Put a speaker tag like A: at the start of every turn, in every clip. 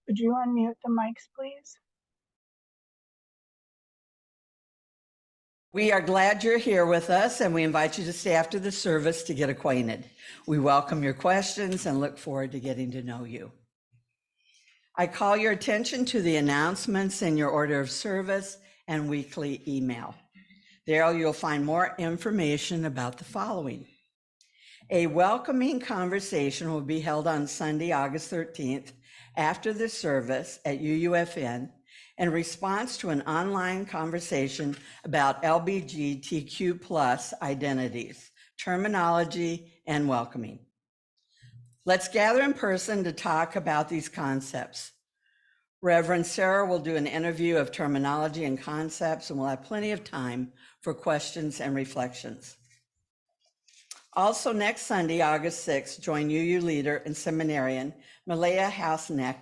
A: Would you unmute the mics, please?
B: We are glad you're here with us, and we invite you to stay after the service to get acquainted. We welcome your questions and look forward to getting to know you. I call your attention to the announcements in your order of service and weekly email. There you'll find more information about the following. A welcoming conversation will be held on Sunday, August 13th, after the service at UUFN in response to an online conversation about LGBTQ plus identities, terminology, and welcoming. Let's gather in person to talk about these concepts. Reverend Sarah will do an interview of terminology and concepts, and we'll have plenty of time for questions and reflections. Also next Sunday, August 6th, join UU leader and seminarian Malaya Hausneck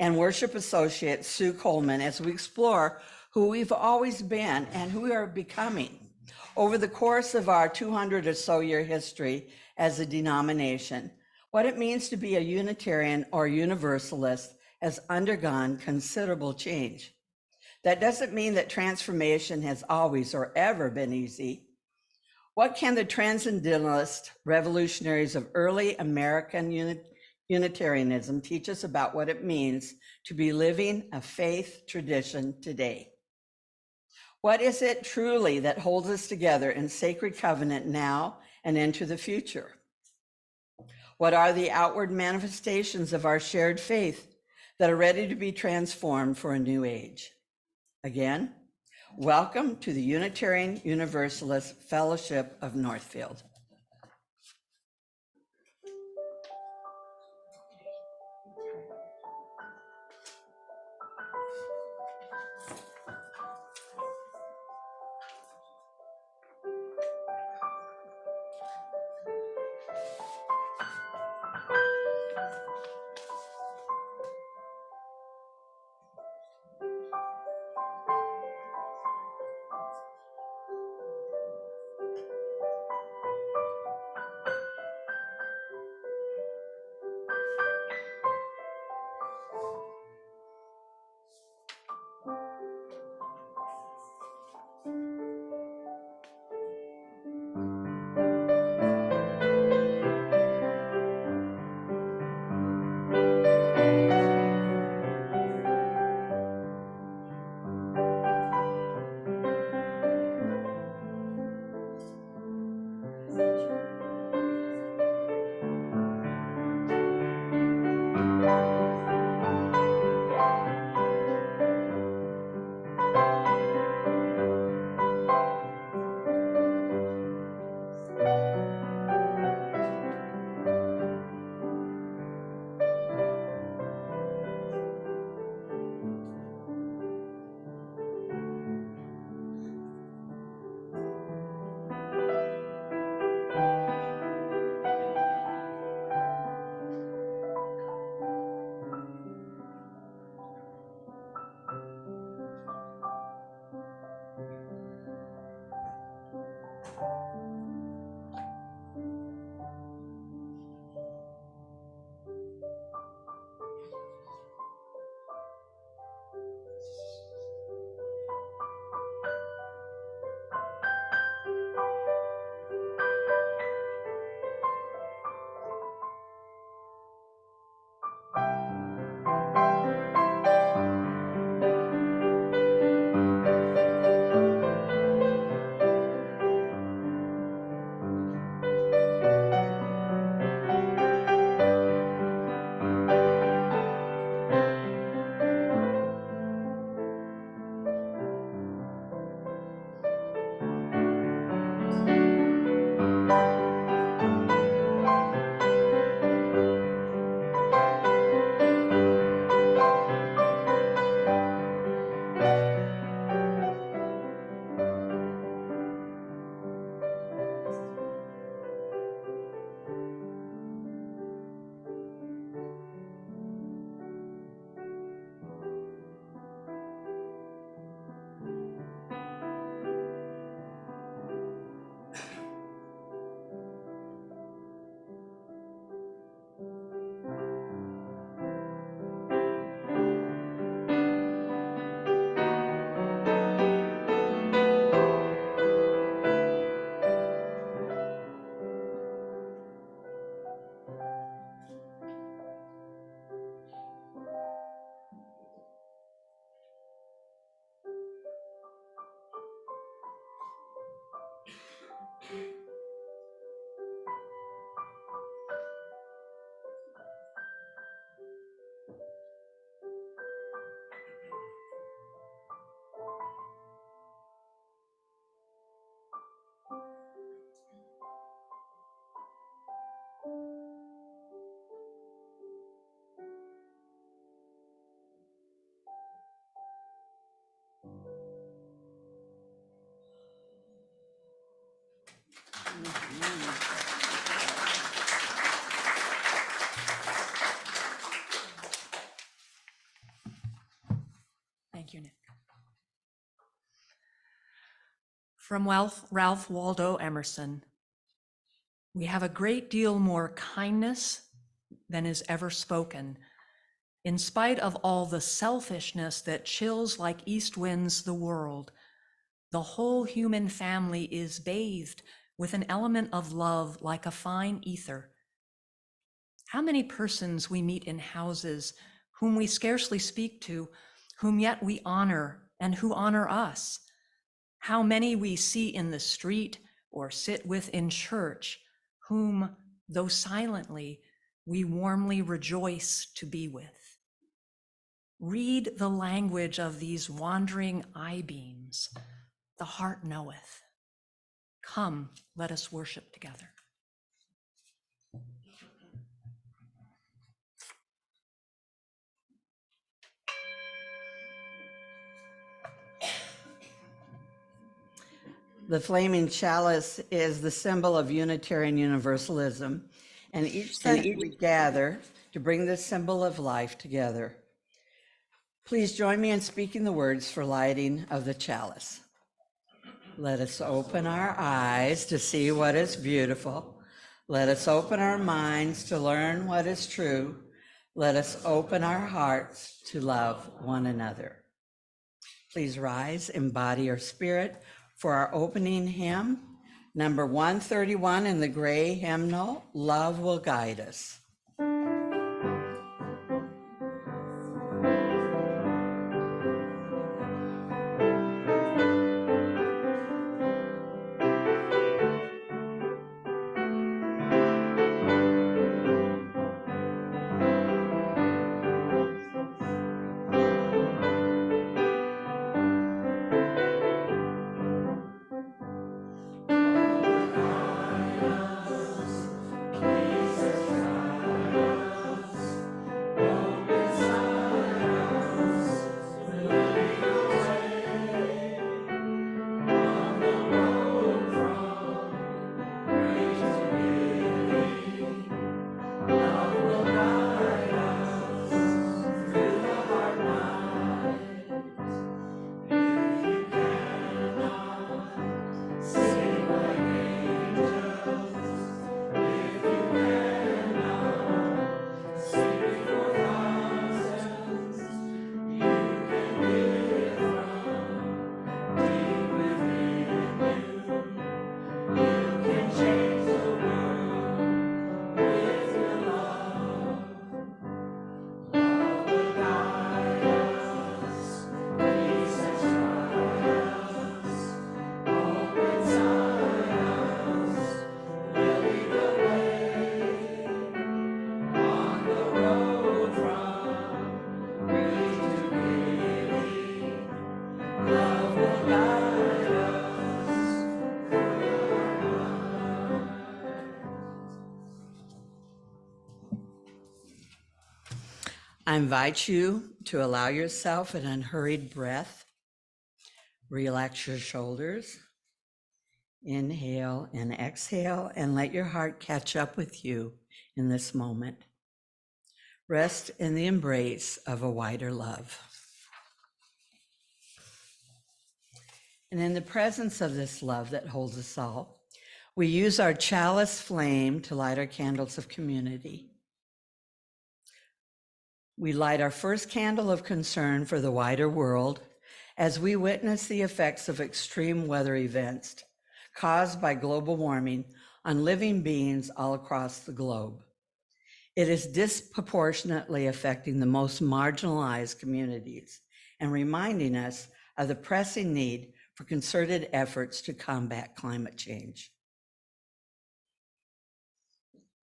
B: and worship associate Sue Coleman as we explore who we've always been and who we are becoming. Over the course of our 200 or so year history as a denomination, what it means to be a Unitarian or Universalist has undergone considerable change. That doesn't mean that transformation has always or ever been easy. What can the transcendentalist revolutionaries of early American Unitarianism teach us about what it means to be living a faith tradition today? What is it truly that holds us together in sacred covenant now and into the future? What are the outward manifestations of our shared faith that are ready to be transformed for a new age? Again, welcome to the Unitarian Universalist Fellowship of Northfield.
C: Thank you, Nick. From Ralph Waldo Emerson, we have a great deal more kindness than is ever spoken, in spite of all the selfishness that chills like east winds the world. The whole human family is bathed with an element of love like a fine ether. How many persons we meet in houses whom we scarcely speak to, whom yet we honor and who honor us. How many we see in the street or sit with in church, whom, though silently, we warmly rejoice to be with. Read the language of these wandering eye-beams. The heart knoweth. Come, let us worship together.
B: The flaming chalice is the symbol of Unitarian Universalism, and each Sunday we gather to bring this symbol of life together. Please join me in speaking the words for lighting of the chalice. Let us open our eyes to see what is beautiful. Let us open our minds to learn what is true. Let us open our hearts to love one another. Please rise in body or spirit for our opening hymn, number 131 in the gray hymnal, Love Will Guide Us. I invite you to allow yourself an unhurried breath. Relax your shoulders. Inhale and exhale, and let your heart catch up with you in this moment. Rest in the embrace of a wider love. And in the presence of this love that holds us all, we use our chalice flame to light our candles of community. We light our first candle of concern for the wider world as we witness the effects of extreme weather events caused by global warming on living beings all across the globe. It is disproportionately affecting the most marginalized communities and reminding us of the pressing need for concerted efforts to combat climate change.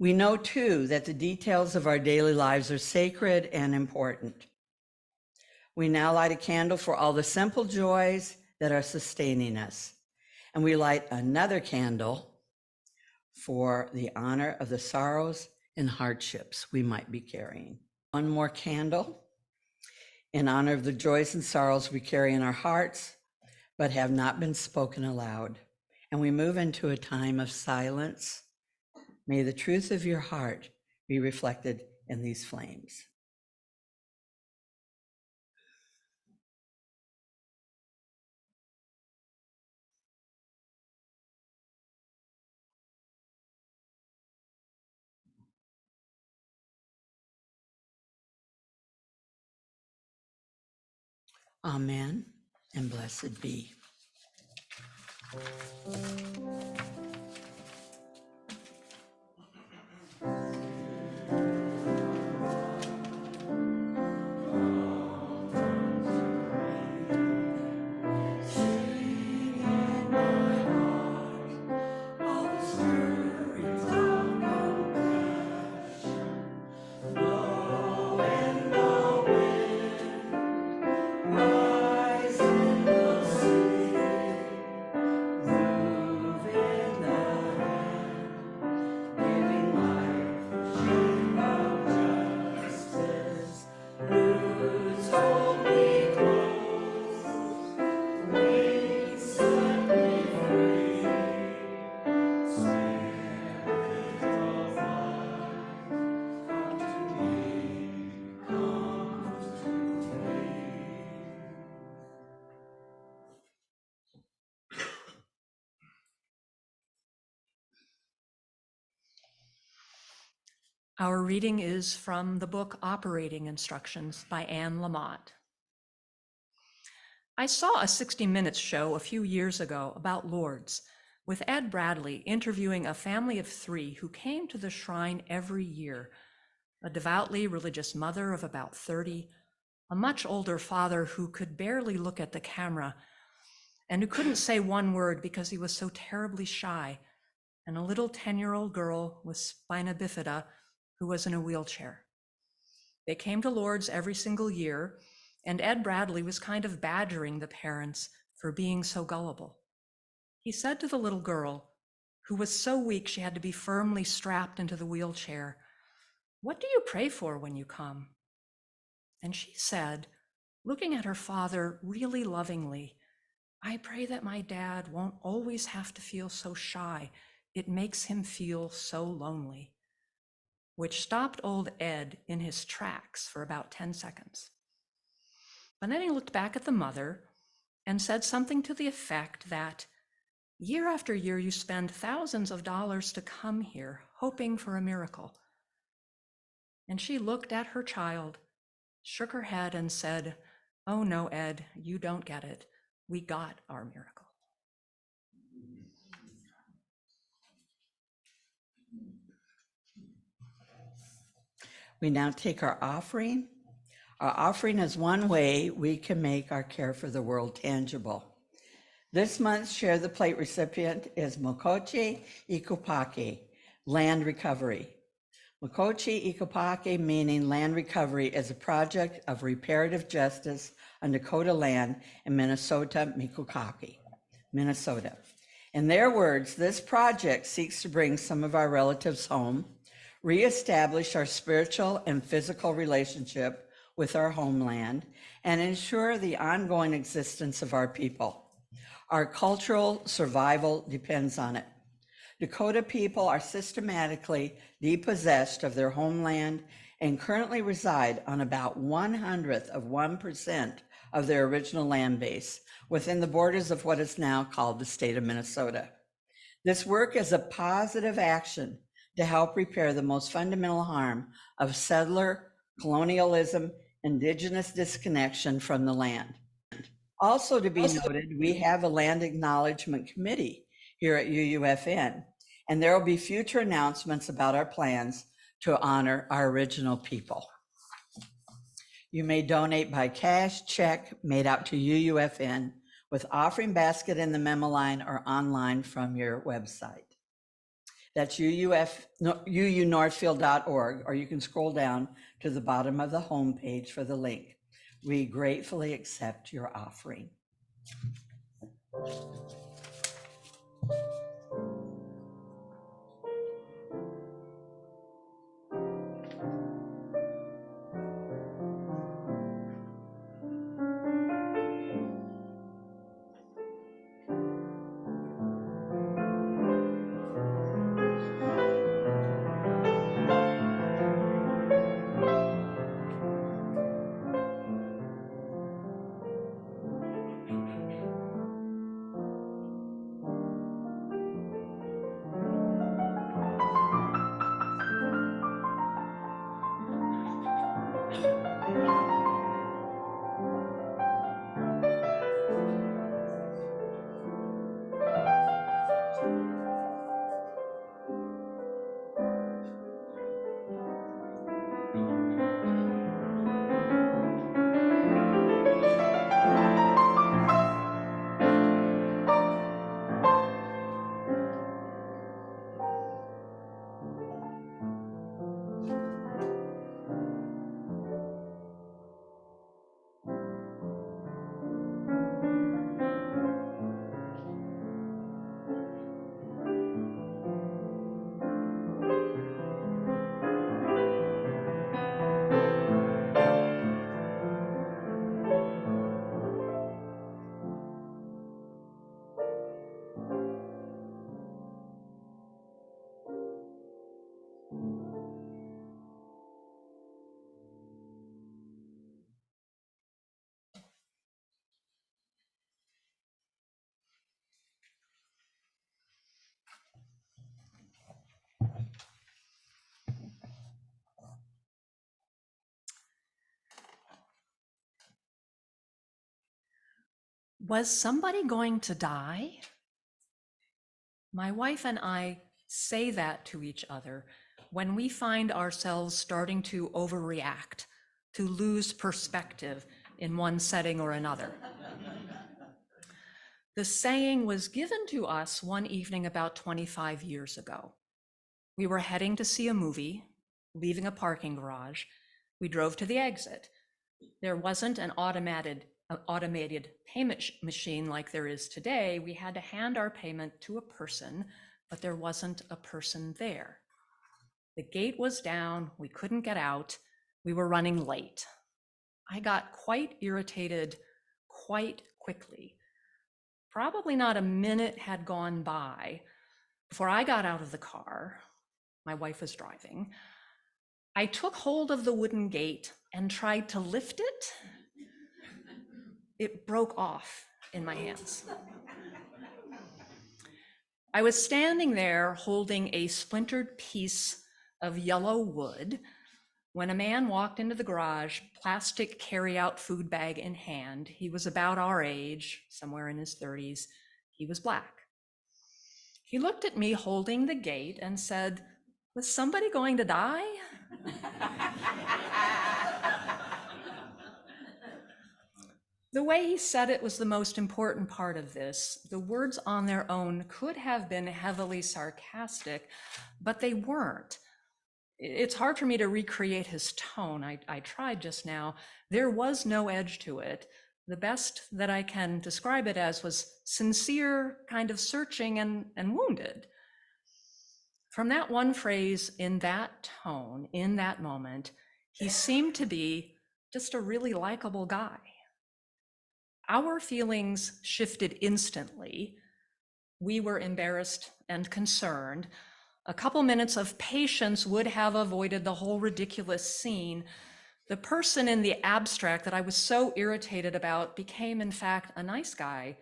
B: We know too that the details of our daily lives are sacred and important. We now light a candle for all the simple joys that are sustaining us. And we light another candle for the honor of the sorrows and hardships we might be carrying. One more candle in honor of the joys and sorrows we carry in our hearts, but have not been spoken aloud. And we move into a time of silence. May the truth of your heart be reflected in these flames. Amen, and blessed be.
C: Our reading is from the book Operating Instructions by Anne Lamott. I saw a 60 Minutes show a few years ago about Lourdes, with Ed Bradley interviewing a family of 3 who came to the shrine every year: a devoutly religious mother of about 30, a much older father who could barely look at the camera and who couldn't say one word because he was so terribly shy, and a little 10-year-old girl with spina bifida who was in a wheelchair. They came to Lourdes every single year, and Ed Bradley was kind of badgering the parents for being so gullible. He said to the little girl, who was so weak she had to be firmly strapped into the wheelchair, "What do you pray for when you come?" And she said, looking at her father really lovingly, "I pray that my dad won't always have to feel so shy. It makes him feel so lonely," which stopped old Ed in his tracks for about 10 seconds. And then he looked back at the mother and said something to the effect that year after year you spend thousands of dollars to come here hoping for a miracle. And she looked at her child, shook her head and said, "Oh no, Ed, you don't get it. We got our miracle."
B: We now take our offering. Our offering is one way we can make our care for the world tangible. This month's Share the Plate recipient is Mokochi Ikupake, Land Recovery. Mokochi Ikupake, meaning land recovery, is a project of reparative justice on Dakota land in Minnesota, Mikukaki, Minnesota. In their words, this project seeks to bring some of our relatives home, reestablish our spiritual and physical relationship with our homeland, and ensure the ongoing existence of our people. Our cultural survival depends on it. Dakota people are systematically depossessed of their homeland and currently reside on about 1/100% of their original land base within the borders of what is now called the state of Minnesota. This work is a positive action to help repair the most fundamental harm of settler colonialism, indigenous disconnection from the land. Also to be noted, we have a land acknowledgement committee here at UUFN, and there will be future announcements about our plans to honor our original people. You may donate by cash, check made out to UUFN with offering basket in the memo line or online from your website. That's uunorthfield.org, or you can scroll down to the bottom of the homepage for the link. We gratefully accept your offering.
C: Was somebody going to die? My wife and I say that to each other when we find ourselves starting to overreact, to lose perspective in one setting or another. The saying was given to us one evening about 25 years ago. We were heading to see a movie, leaving a parking garage. We drove to the exit. There wasn't an automated payment machine like there is today. We had to hand our payment to a person, but there wasn't a person there. The gate was down. We couldn't get out. We were running late. I got quite irritated quite quickly. Probably not a minute had gone by before I got out of the car. My wife was driving. I took hold of the wooden gate and tried to lift it. It broke off in my hands. I was standing there holding a splintered piece of yellow wood when a man walked into the garage, plastic carry-out food bag in hand. He was about our age, somewhere in his 30s. He was Black. He looked at me holding the gate and said, "Was somebody going to die?" The way he said it was the most important part of this. The words on their own could have been heavily sarcastic, but they weren't. It's hard for me to recreate his tone. I tried just now. There was no edge to it. The best that I can describe it as was sincere, kind of searching and wounded. From that one phrase, in that tone, in that moment, he seemed to be just a really likable guy. Our feelings shifted instantly. We were embarrassed and concerned. A couple minutes of patience would have avoided the whole ridiculous scene. The person in the abstract that I was so irritated about became, in fact, a nice guy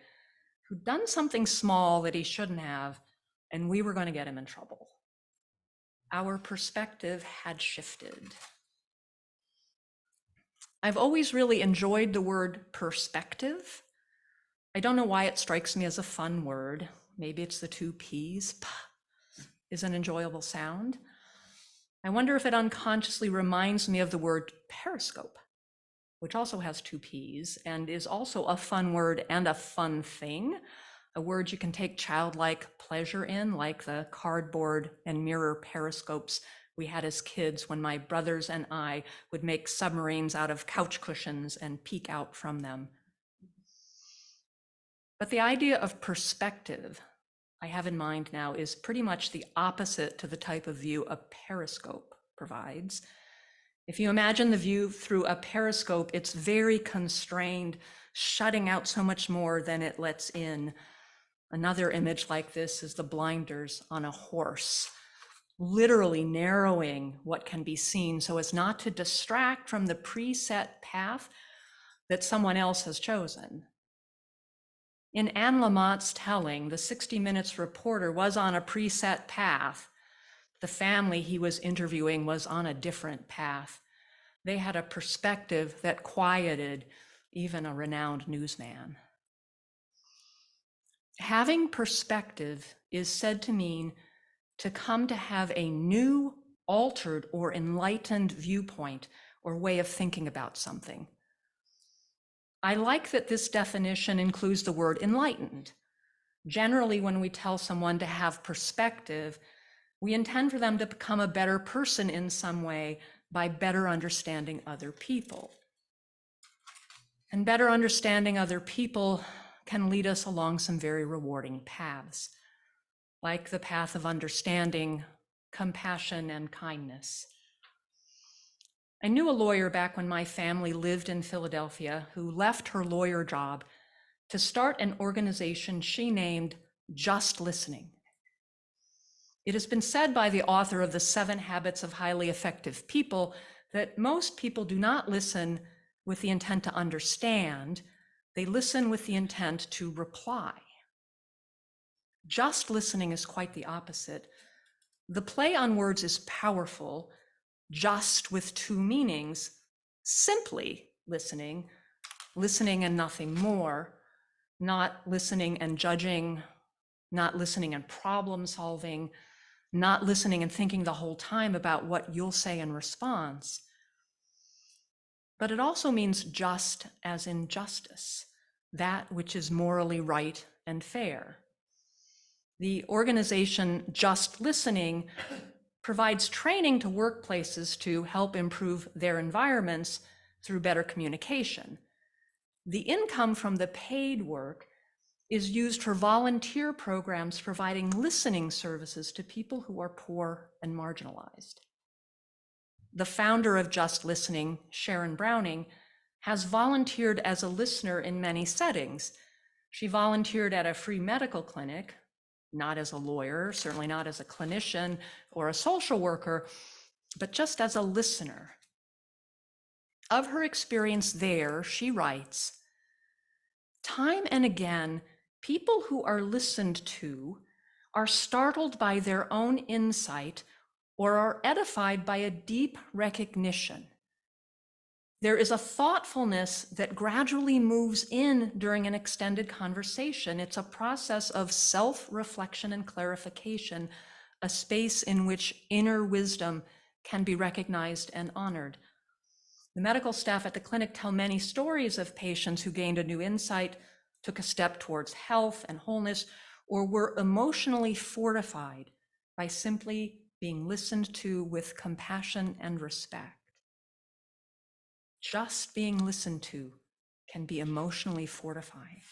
C: who'd done something small that he shouldn't have, and we were going to get him in trouble. Our perspective had shifted. I've always really enjoyed the word perspective. I don't know why it strikes me as a fun word. Maybe it's the two P's. P is an enjoyable sound. I wonder if it unconsciously reminds me of the word periscope, which also has two P's and is also a fun word and a fun thing, a word you can take childlike pleasure in, like the cardboard and mirror periscopes we had as kids when my brothers and I would make submarines out of couch cushions and peek out from them. But the idea of perspective I have in mind now is pretty much the opposite to the type of view a periscope provides. If you imagine the view through a periscope, it's very constrained, shutting out so much more than it lets in. Another image like this is the blinders on a horse, literally narrowing what can be seen so as not to distract from the preset path that someone else has chosen. In Anne Lamott's telling, the 60 Minutes reporter was on a preset path. The family he was interviewing was on a different path. They had a perspective that quieted even a renowned newsman. Having perspective is said to mean to come to have a new, altered, or enlightened viewpoint or way of thinking about something. I like that this definition includes the word enlightened. Generally, when we tell someone to have perspective, we intend for them to become a better person in some way by better understanding other people. And better understanding other people can lead us along some very rewarding paths, like the path of understanding, compassion, and kindness. I knew a lawyer back when my family lived in Philadelphia who left her lawyer job to start an organization she named Just Listening. It has been said by the author of The 7 Habits of Highly Effective People that most people do not listen with the intent to understand, they listen with the intent to reply. Just listening is quite the opposite. The play on words is powerful, just with two meanings, simply listening, listening and nothing more. not listening and judging, not listening and problem solving, not listening and thinking the whole time about what you'll say in response. But it also means just as in justice, that which is morally right and fair. The organization Just Listening provides training to workplaces to help improve their environments through better communication. The income from the paid work is used for volunteer programs providing listening services to people who are poor and marginalized. The founder of Just Listening, Sharon Browning, has volunteered as a listener in many settings. She volunteered at a free medical clinic, not as a lawyer, certainly not as a clinician or a social worker, but just as a listener. Of her experience there, she writes, "Time and again, people who are listened to are startled by their own insight or are edified by a deep recognition. There is a thoughtfulness that gradually moves in during an extended conversation. It's a process of self-reflection and clarification, a space in which inner wisdom can be recognized and honored." The medical staff at the clinic tell many stories of patients who gained a new insight, took a step towards health and wholeness, or were emotionally fortified by simply being listened to with compassion and respect. Just being listened to can be emotionally fortifying.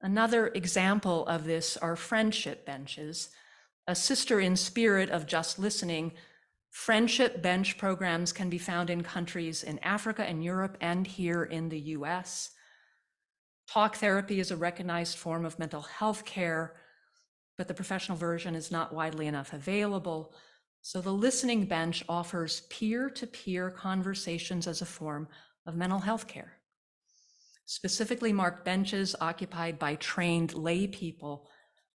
C: Another example of this are friendship benches. A sister in spirit of Just Listening, friendship bench programs can be found in countries in Africa and Europe and here in the US. Talk therapy is a recognized form of mental health care, but the professional version is not widely enough available. So the listening bench offers peer-to-peer conversations as a form of mental health care. Specifically marked benches occupied by trained lay people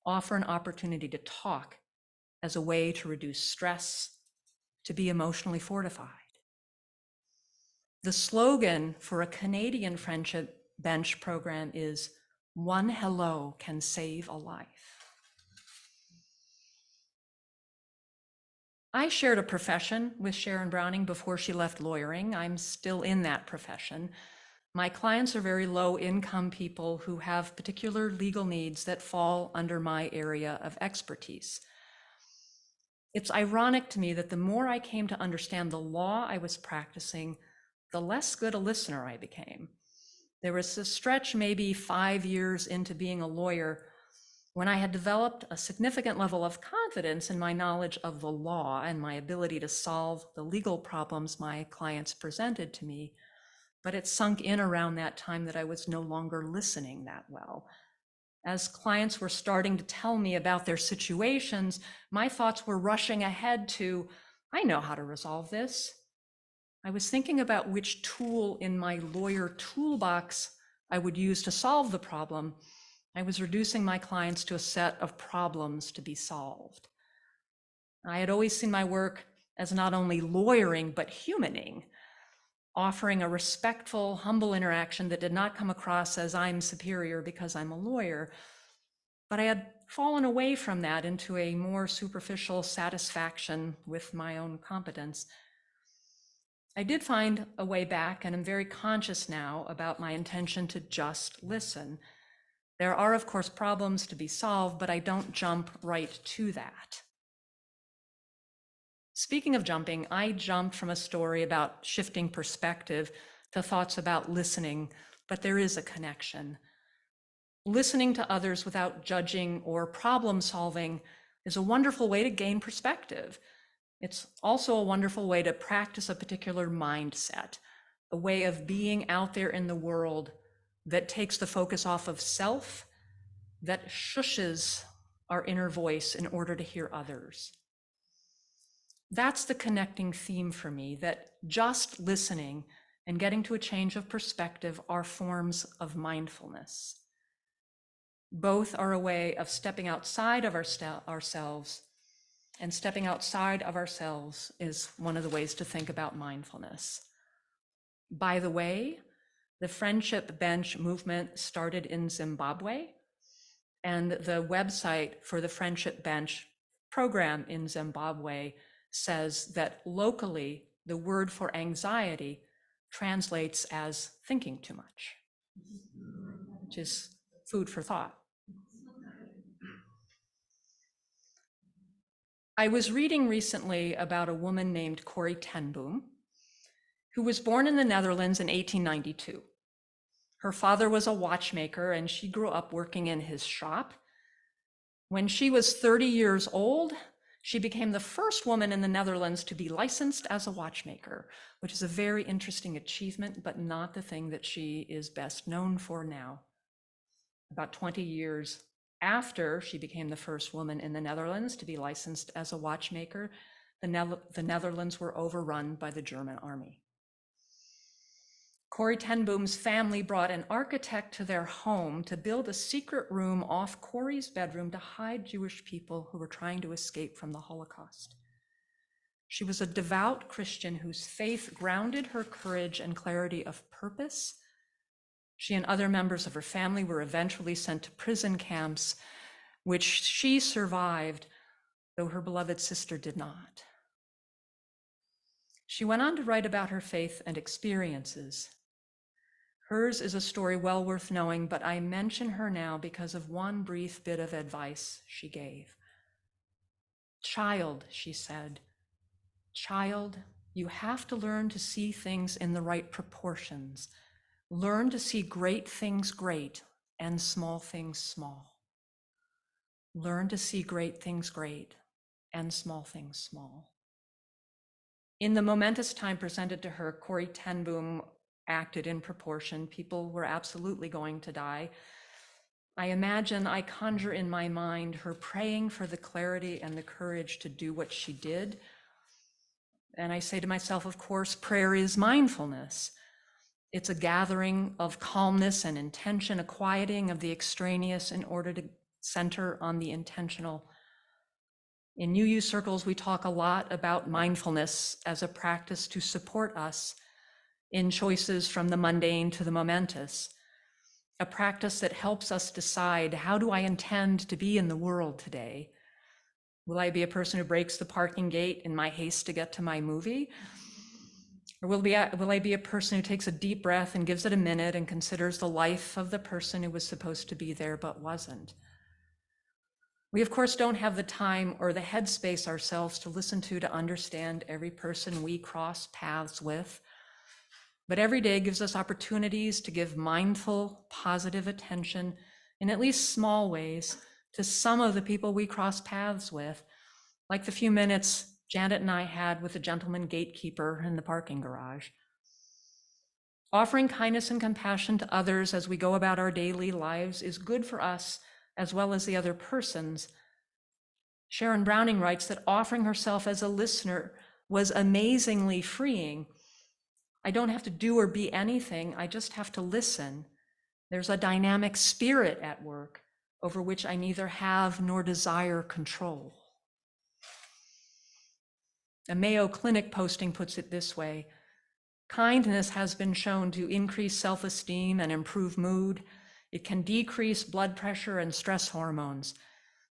C: offer an opportunity to talk as a way to reduce stress, to be emotionally fortified. The slogan for a Canadian friendship bench program is "One hello can save a life." I shared a profession with Sharon Browning before she left lawyering. I'm still in that profession. My clients are very low-income people who have particular legal needs that fall under my area of expertise. It's ironic to me that the more I came to understand the law I was practicing, the less good a listener I became. There was a stretch maybe 5 years into being a lawyer when I had developed a significant level of confidence in my knowledge of the law and my ability to solve the legal problems my clients presented to me, but it sunk in around that time that I was no longer listening that well. As clients were starting to tell me about their situations, my thoughts were rushing ahead to, I know how to resolve this. I was thinking about which tool in my lawyer toolbox I would use to solve the problem. I was reducing my clients to a set of problems to be solved. I had always seen my work as not only lawyering, but humaning, offering a respectful, humble interaction that did not come across as I'm superior because I'm a lawyer. But I had fallen away from that into a more superficial satisfaction with my own competence. I did find a way back, and I'm very conscious now about my intention to just listen. There are, of course, problems to be solved, but I don't jump right to that. Speaking of jumping, I jumped from a story about shifting perspective to thoughts about listening, but there is a connection. Listening to others without judging or problem solving is a wonderful way to gain perspective. It's also a wonderful way to practice a particular mindset, a way of being out there in the world that takes the focus off of self, that shushes our inner voice in order to hear others. That's the connecting theme for me, that just listening and getting to a change of perspective are forms of mindfulness. Both are a way of stepping outside of ourselves, and stepping outside of ourselves is one of the ways to think about mindfulness. By the way, The Friendship Bench movement started in Zimbabwe, and the website for the Friendship Bench program in Zimbabwe says that locally, the word for anxiety translates as thinking too much, which is food for thought. I was reading recently about a woman named Corrie ten Boom, who was born in the Netherlands in 1892. Her father was a watchmaker, and she grew up working in his shop. When she was 30 years old, she became the first woman in the Netherlands to be licensed as a watchmaker, which is a very interesting achievement, but not the thing that she is best known for now. About 20 years after she became the first woman in the Netherlands to be licensed as a watchmaker, the Netherlands were overrun by the German army. Corrie ten Boom's family brought an architect to their home to build a secret room off Corrie's bedroom to hide Jewish people who were trying to escape from the Holocaust. She was a devout Christian whose faith grounded her courage and clarity of purpose. She and other members of her family were eventually sent to prison camps, which she survived, though her beloved sister did not. She went on to write about her faith and experiences. Hers is a story well worth knowing, but I mention her now because of one brief bit of advice she gave. Child, she said, child, you have to learn to see things in the right proportions. Learn to see great things great and small things small. Learn to see great things great and small things small. In the momentous time presented to her, Corrie ten Boom acted in proportion. People were absolutely going to die. I conjure in my mind her praying for the clarity and the courage to do what she did. And I say to myself, of course, prayer is mindfulness. It's a gathering of calmness and intention, a quieting of the extraneous in order to center on the intentional. In UU circles, we talk a lot about mindfulness as a practice to support us in choices from the mundane to the momentous, a practice that helps us decide, how do I intend to be in the world today? Will I be a person who breaks the parking gate in my haste to get to my movie? Or will I be a person who takes a deep breath and gives it a minute and considers the life of the person who was supposed to be there but wasn't? We, of course, don't have the time or the headspace ourselves to listen to understand every person we cross paths with. But every day gives us opportunities to give mindful, positive attention in at least small ways to some of the people we cross paths with, like the few minutes Janet and I had with the gentleman gatekeeper in the parking garage. Offering kindness and compassion to others as we go about our daily lives is good for us as well as the other persons. Sharon Browning writes that offering herself as a listener was amazingly freeing. I don't have to do or be anything, I just have to listen. There's a dynamic spirit at work over which I neither have nor desire control. A Mayo Clinic posting puts it this way: kindness has been shown to increase self-esteem and improve mood. It can decrease blood pressure and stress hormones.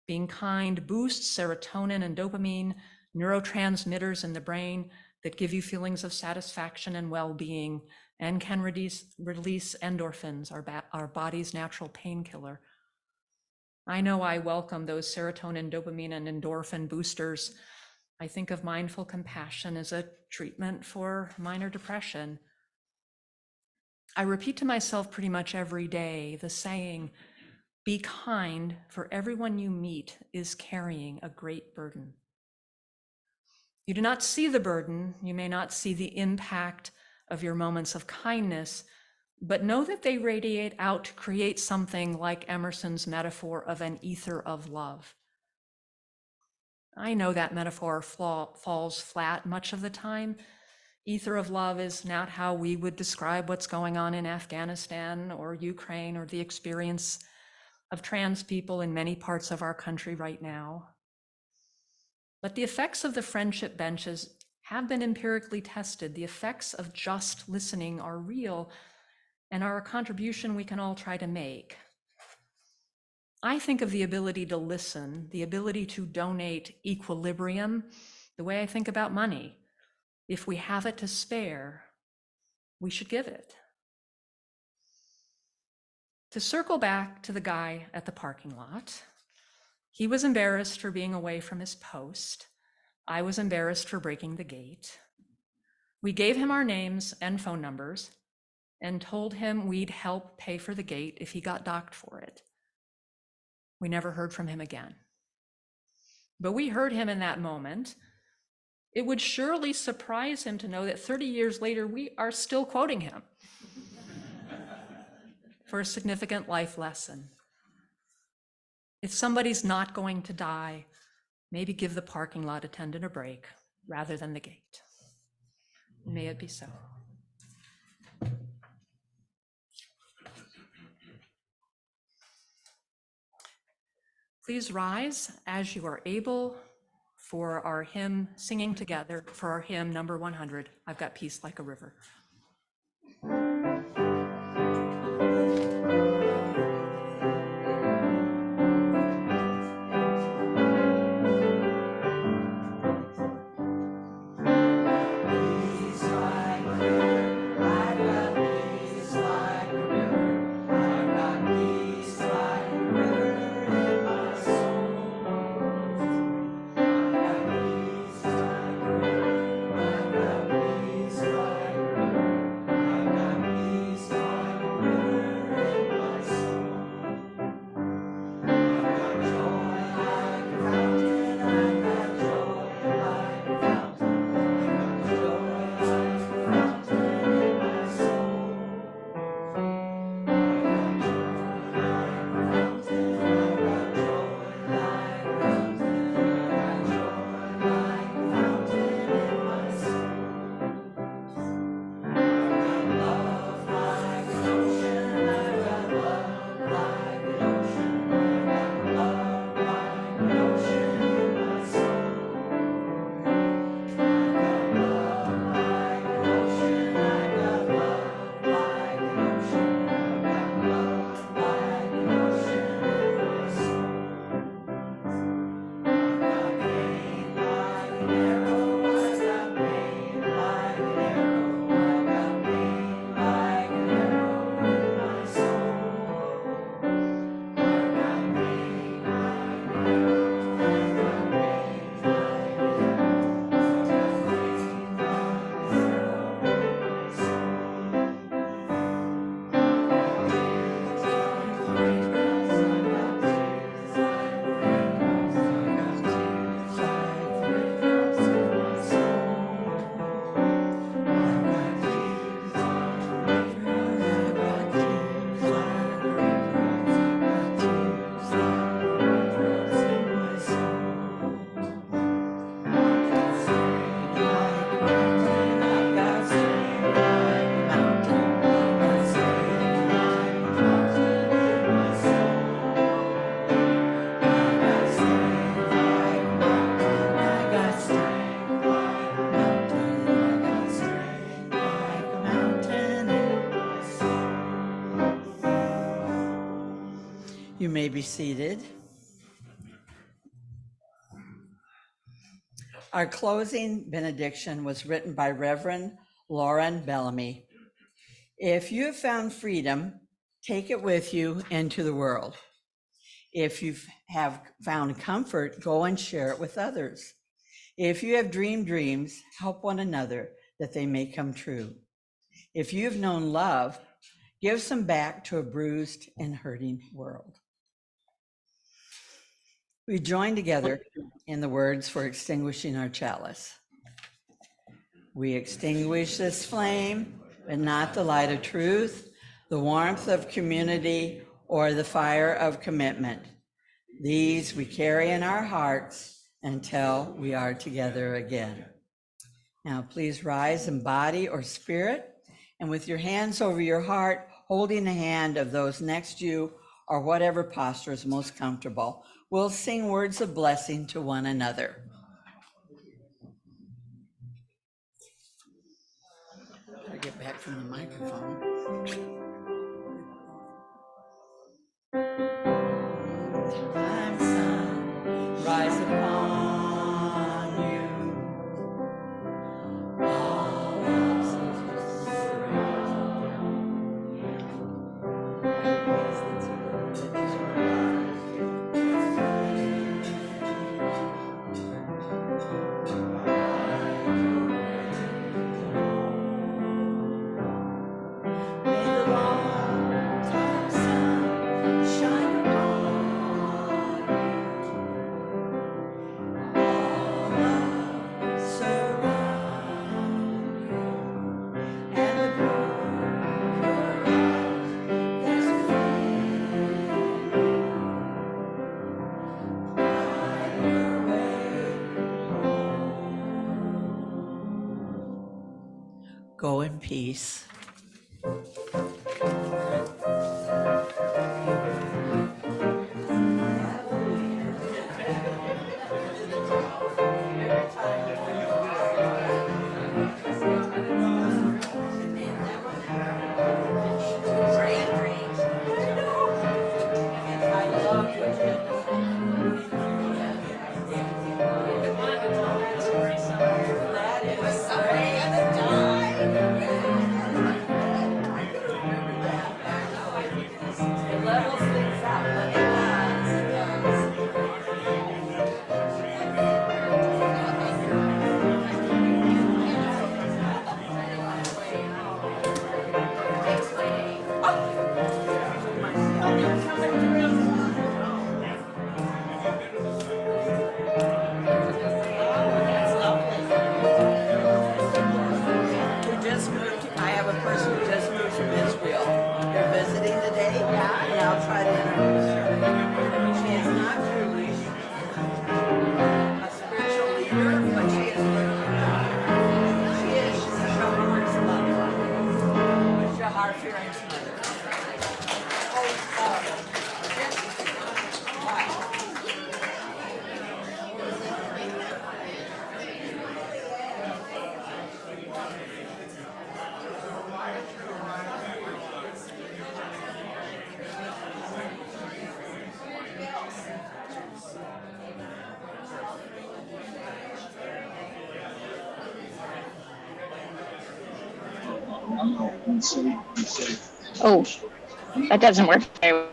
C: Being kind boosts serotonin and dopamine, neurotransmitters in the brain that give you feelings of satisfaction and well-being, and can release endorphins, our body's natural painkiller. I know I welcome those serotonin, dopamine, and endorphin boosters. I think of mindful compassion as a treatment for minor depression. I repeat to myself pretty much every day the saying, be kind, for everyone you meet is carrying a great burden. You do not see the burden, you may not see the impact of your moments of kindness, but know that they radiate out to create something like Emerson's metaphor of an ether of love. I know that metaphor falls flat much of the time. Ether of love is not how we would describe what's going on in Afghanistan or Ukraine or the experience of trans people in many parts of our country right now. But the effects of the friendship benches have been empirically tested. The effects of just listening are real. and are a contribution we can all try to make. I think of the ability to listen, the ability to donate equilibrium, the way I think about money. If we have it to spare, we should give it. To circle back to the guy at the parking lot, he was embarrassed for being away from his post. I was embarrassed for breaking the gate. We gave him our names and phone numbers and told him we'd help pay for the gate if he got docked for it. We never heard from him again. But we heard him in that moment. It would surely surprise him to know that 30 years later, we are still quoting him for a significant life lesson. If somebody's not going to die, maybe give the parking lot attendant a break rather than the gate. May it be so. Please rise as you are able for our hymn, singing together for our hymn number 100, I've Got Peace Like a River.
B: You may be seated. Our closing benediction was written by Reverend Lauren Bellamy. If you have found freedom, take it with you into the world. If you have found comfort, go and share it with others. If you have dreamed dreams, help one another that they may come true. If you've known love, give some back to a bruised and hurting world. We join together in the words for extinguishing our chalice. We extinguish this flame, but not the light of truth, the warmth of community, or the fire of commitment. These we carry in our hearts until we are together again. Now, please rise in body or spirit, and with your hands over your heart, holding the hand of those next to you, or whatever posture is most comfortable, we'll sing words of blessing to one another. I get back from the microphone. Go in peace. I have a person who just moved from Israel. They're visiting today, and I'll try to introduce her. She is not Jewish, a spiritual leader, but she is Shahar's mother. Shahar Fearing's mother.
D: Oh, that doesn't work very well.